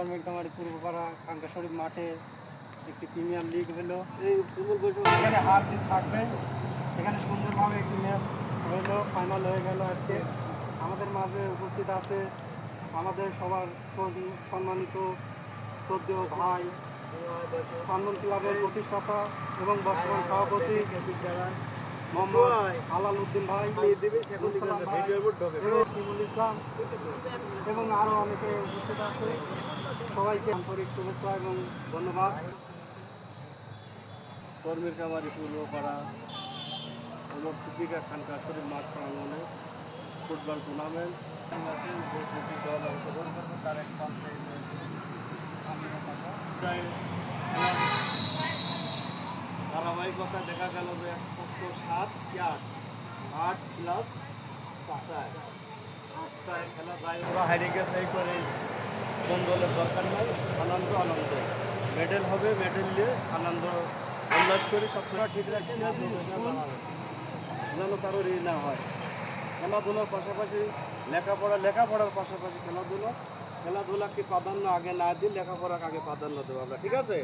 মিল্কামারি পূর্বপাড়া কাঙ্কা শরীফ মাঠে একটি premier league হলো। এই এখানে হার জিত থাকবে। এখানে সুন্দরভাবে একটি ম্যাচ হলো, ফাইনাল হয়ে গেল। আজকে আমাদের মাঝে উপস্থিত আছে আমাদের সবার সম্মানিত শ্রদ্ধেয় ভাই, সানমন ক্লাবের প্রতিষ্ঠাতা এবং বর্তমান সভাপতি মোহাম্মদ আলাল উদ্দিন ভাই, শিমুল ইসলাম এবং আরও অনেকে উপস্থিত আছে। সবাইকে আন্তরিক শুভেচ্ছা এবং ধন্যবাদ। মিল্কামারি পূর্বপাড়া ওমর সিদ্দিকা খানকা শরীফ মাঠ প্রাঙ্গণে ফুটবল টুর্নামেন্ট দল অংশগ্রহণ করবে তার এক প্রান্তে ধারাবাহিকতা দেখা গেল যে 7-8 খেলা যায়। ওরা হারিয়ে গেছে, এই করে কোন দলের দরকার নাই। আনন্দ মেডেল হবে, মেডেল নিয়ে আনন্দ উল্লাস করে সবসময় ঠিক রাখি যেন কারোর ই না হয়। খেলাধুলার পাশাপাশি লেখাপড়ার পাশাপাশি খেলাধুলাকে প্রাধান্য আগে না দিই, লেখাপড়াকে আগে প্রাধান্য দেবো আমরা, ঠিক আছে?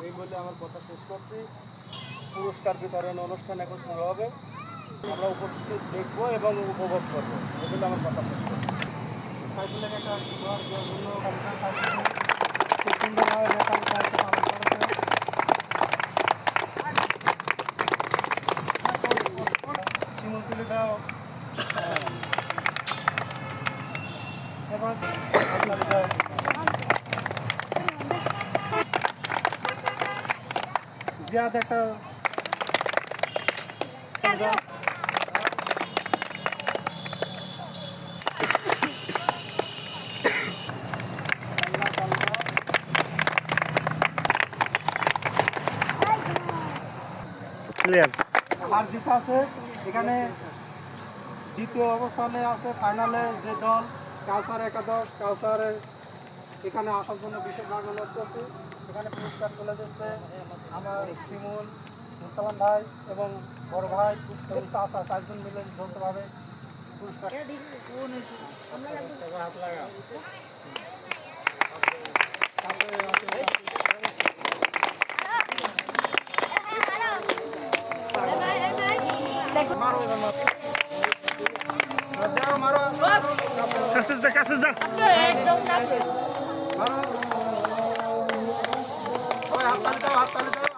এই বলে আমার কথা শেষ করছি। পুরস্কার বিতরণ অনুষ্ঠান এখন শুরু হবে, আমরা উপস্থিত দেখবো এবং উপভোগ করবো। এই বলে আমার কথা শেষ করছি। সাইফুলের একটা খুব সুন্দরভাবে নেতার দায়িত্ব পালন করেছে। শিমুল তুলে দাও। এবার জিয়াদ একটা হার জিত আছে। এখানে দ্বিতীয় অবস্থানে আছে ফাইনালে যে দল কাউসার একাদশ। কাউসারের এখানে আসার জন্য বিশেষভাবে অনুরোধ করছি। এখানে পুরস্কার তুলে দিচ্ছে আমার শিমুল, মুসালাম ভাই এবং বড় ভাই এবং চাচা, চারজন মিলে যৌথভাবে পুরস্কার। কাছে যা হাততালি দাও, হাততালি দাও।